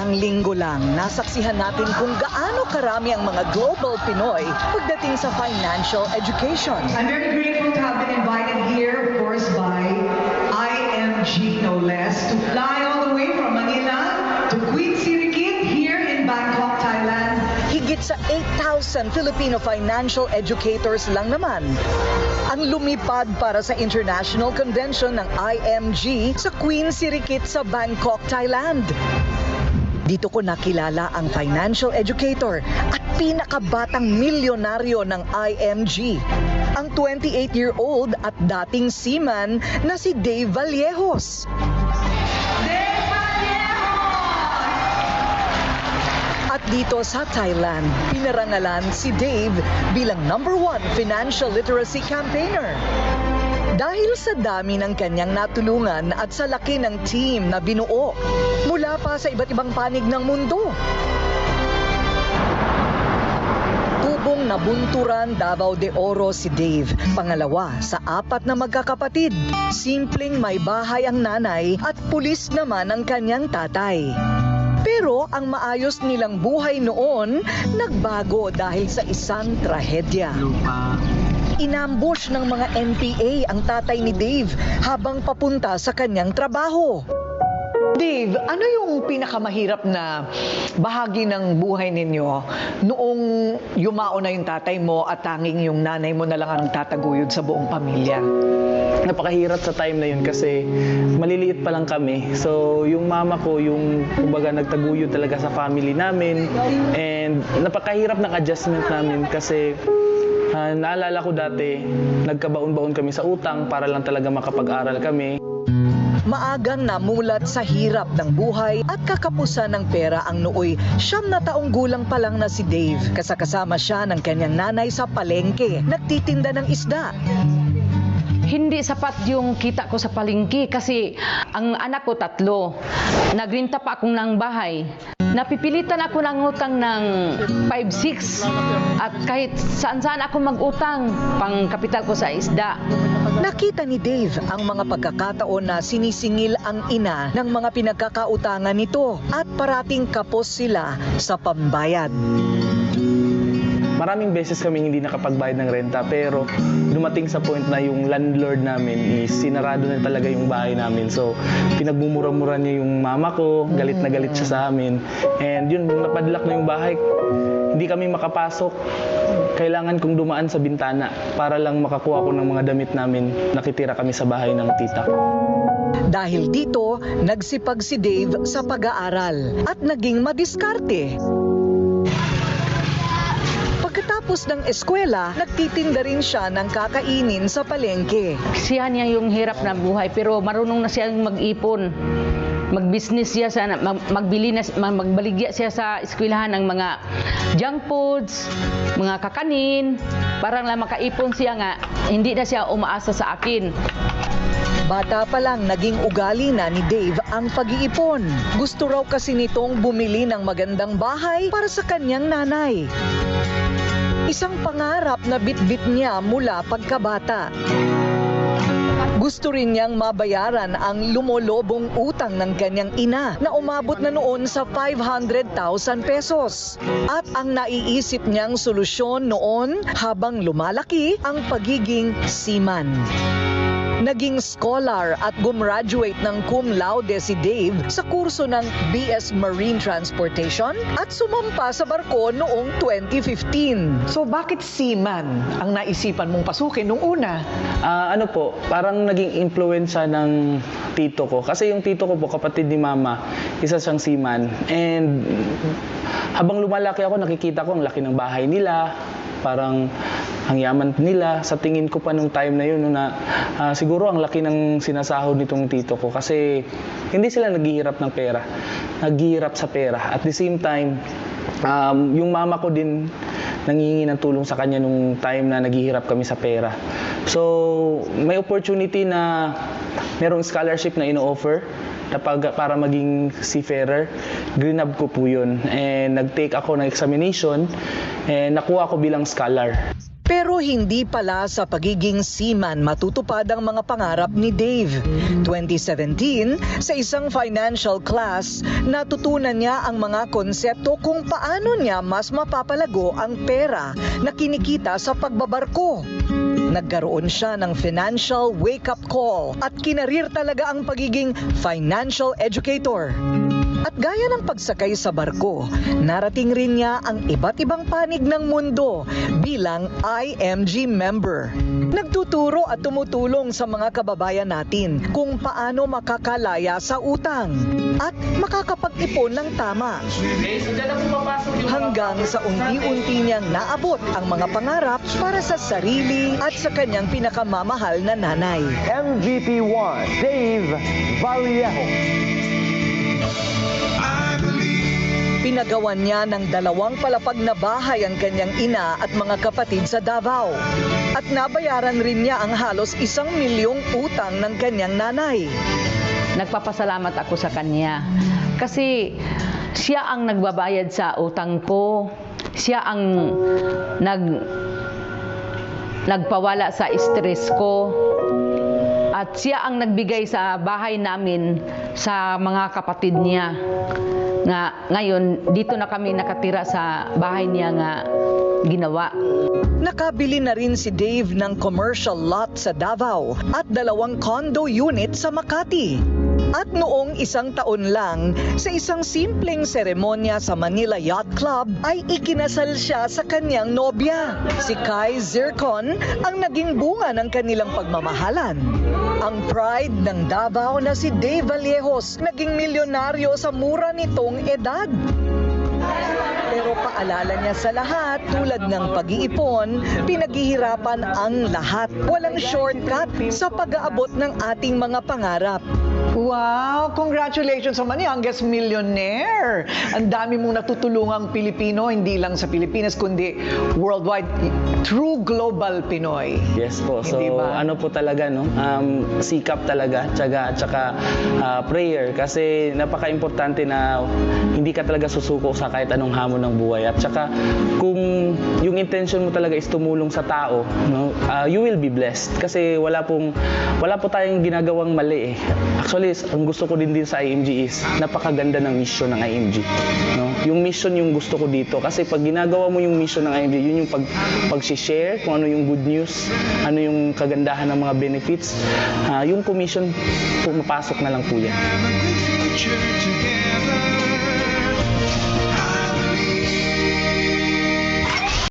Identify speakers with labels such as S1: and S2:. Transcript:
S1: Isang linggo lang, nasaksihan natin kung gaano karami ang mga global Pinoy pagdating sa financial education.
S2: I'm very grateful to have been invited here, of course, by IMG, no less, to fly all the way from Manila to Queen Sirikit here in Bangkok, Thailand.
S1: Higit sa 8,000 Filipino financial educators lang naman ang lumipad para sa International Convention ng IMG sa Queen Sirikit sa Bangkok, Thailand. Dito ko nakilala ang financial educator at pinakabatang milyonaryo ng IMG, ang 28-year-old at dating seaman na si Dave Vallejos. At dito sa Thailand, pinarangalan si Dave bilang #1 financial literacy campaigner. Dahil sa dami ng kanyang natulungan at sa laki ng team na binuo mula pa sa iba't ibang panig ng mundo. Tubong nabunturan Davao de Oro si Dave, pangalawa sa 4 na magkakapatid. Simpleng may bahay ang nanay at pulis naman ang kanyang tatay. Pero ang maayos nilang buhay noon, nagbago dahil sa isang trahedya. Inambush ng mga NPA ang tatay ni Dave habang papunta sa kanyang trabaho.
S3: Dave, ano yung pinakamahirap na bahagi ng buhay ninyo noong yumao na yung tatay mo at tanging yung nanay mo na lang ang tataguyod sa buong pamilya?
S4: Napakahirap sa time na yun kasi maliliit pa lang kami. So, yung mama ko, yung kumbaga nagtaguyod talaga sa family namin. And napakahirap ng adjustment namin kasi naalala ko dati, nagkabaon-baon kami sa utang para lang talaga makapag-aral kami.
S1: Maagang namulat sa hirap ng buhay at kakapusan ng pera ang nooy 9 na taong gulang pa lang na si Dave. Kasama siya ng kanyang nanay sa palengke, nagtitinda ng isda.
S5: Hindi sapat yung kita ko sa palengke kasi ang anak ko 3. Nagrinta pa akong ng bahay. Napipilitan ako ng utang ng 5-6 at kahit saan-saan ako mag-utang pang kapital ko sa isda.
S1: Nakita ni Dave ang mga pagkakataon na sinisingil ang ina ng mga pinagkakautangan nito at parating kapos sila sa pambayad.
S4: Maraming beses kami hindi nakapagbayad ng renta pero dumating sa point na yung landlord namin is sinarado na talaga yung bahay namin. So pinagmumura-mura niya yung mama ko, galit na galit siya sa amin. And yun, napadlock na yung bahay. Hindi kami makapasok. Kailangan kong dumaan sa bintana para lang makakuha ko ng mga damit namin. Nakitira kami sa bahay ng tita ko.
S1: Dahil dito, nagsipag si Dave sa pag-aaral at naging madiskarte. Pagkatapos ng eskwela, nagtitinda rin siya ng kakainin sa palengke.
S5: Siya niya yung hirap na buhay pero marunong na siya mag-ipon. Mag-business siya, magbaligya siya sa eskwelahan ng mga junk foods, mga kakanin. Parang lang makaipon siya nga, hindi na siya umaasa sa akin.
S1: Bata pa lang naging ugali na ni Dave ang pag-iipon. Gusto raw kasi nitong bumili ng magandang bahay para sa kanyang nanay. Isang pangarap na bitbit niya mula pagkabata. Gusto rin niyang mabayaran ang lumolobong utang ng kanyang ina na umabot na noon sa 500,000 pesos. At ang naiisip niyang solusyon noon habang lumalaki ang pagiging seaman. Naging scholar at gumraduate ng cum laude si Dave sa kurso ng BS Marine Transportation at sumampa sa barko noong 2015.
S3: So bakit seaman ang naisipan mong pasukin nung una?
S4: Parang naging influensya ng tito ko. Kasi yung tito ko po, kapatid ni mama, isa siyang seaman. And habang lumalaki ako, nakikita ko ang laki ng bahay nila. Parang ang yaman nila. Sa tingin ko pa nung time na yun, siguro ang laki ng sinasahod nitong tito ko. Kasi hindi sila naghihirap ng pera. Naghihirap sa pera. At the same time, yung mama ko din nangingi ng tulong sa kanya nung time na naghihirap kami sa pera. So, may opportunity na merong scholarship na ino-offer para maging seafarer. Grinab ko po yun. And nag-take ako ng examination and nakuha ko bilang scholar.
S1: Pero Pero hindi pala sa pagiging seaman matutupad ang mga pangarap ni Dave. 2017, sa isang financial class, natutunan niya ang mga konsepto kung paano niya mas mapapalago ang pera na kinikita sa pagbabarko. Nagkaroon siya ng financial wake-up call at kinarir talaga ang pagiging financial educator. At gaya ng pagsakay sa barko, narating rin niya ang iba't ibang panig ng mundo bilang IMG member. Nagtuturo at tumutulong sa mga kababayan natin kung paano makakalaya sa utang at makakapag-ipon ng tama. Hanggang sa unti-unti niyang naabot ang mga pangarap para sa sarili at sa kanyang pinakamamahal na nanay.
S6: MVP 1, Dave Vallejo.
S1: Pinagawan niya ng 2 palapag na bahay ang kanyang ina at mga kapatid sa Davao. At nabayaran rin niya ang halos 1 milyong utang ng kanyang nanay.
S5: Nagpapasalamat ako sa kanya kasi siya ang nagbabayad sa utang ko. Siya ang nagpawala sa stress ko. At siya ang nagbigay sa bahay namin sa mga kapatid niya. Ngayon, dito na kami nakatira sa bahay niya nga ginawa.
S1: Nakabili na rin si Dave ng commercial lot sa Davao at 2 condo unit sa Makati. At noong 1 taon lang, sa isang simpleng seremonya sa Manila Yacht Club, ay ikinasal siya sa kanyang nobya. Si Kai Zircon ang naging bunga ng kanilang pagmamahalan. Ang pride ng Davao na si Dave Vallejos naging milyonaryo sa mura nitong edad. Pero paalala niya sa lahat, tulad ng pag-iipon, pinaghihirapan ang lahat. Walang shortcut sa pag-aabot ng ating mga pangarap.
S3: Wow! Congratulations naman, youngest millionaire! Ang dami mong natutulungang Pilipino, hindi lang sa Pilipinas, kundi worldwide. True global Pinoy.
S4: Yes po. So,
S3: Hindi ba?
S4: ano po talaga, no? Sikap talaga, tiyaga, at saka prayer. Kasi napaka-importante na hindi ka talaga susuko sa kahit anong hamon ng buhay. At saka, kung yung intention mo talaga is tumulong sa tao, no? You will be blessed. Kasi wala po tayong ginagawang mali eh. Actually, ang gusto ko din sa IMG is napakaganda ng mission ng IMG. No? Yung mission yung gusto ko dito. Kasi pag ginagawa mo yung mission ng IMG, yun yung pag-share kung ano yung good news, ano yung kagandahan ng mga benefits. Yung commission, pumapasok na lang po yan.